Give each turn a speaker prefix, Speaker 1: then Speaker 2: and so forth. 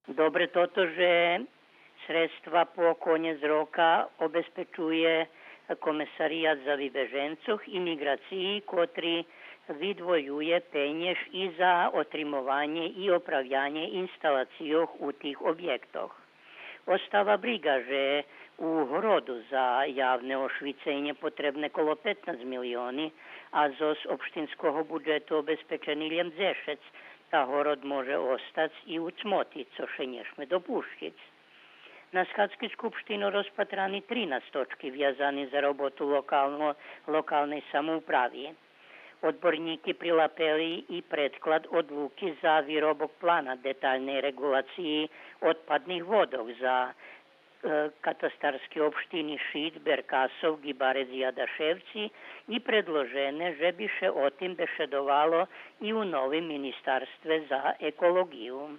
Speaker 1: Dobre toto, že sredstva po koniec roka obezpečuje Komesarijat za vybežencoch i migraciji, kotri vidvojuje penješ i za otrimovanje i opravljanje instalacijoh u tih objektoh. Ostava briga, že u hrodu za javne ošvicenje potrebne kolo 15 milioni, a zos opštinskog budžetu obezpečeni ljem zešec, ta horod može ostac i u cmoti, co še nješme dopuščic. Na Skatskoj skupštinu rozpatrani 13 točki vjazani za robotu lokalnej samoupravi. Odborníky prilapeli i predklad odluky za výrobok plana detaljnej regulaciji odpadnih vodov za katastarske opštini Šid, Berkasov, Gibarec i Adaševci i predložene, že bi še o tim bešedovalo i u novim ministarstve za ekologiju.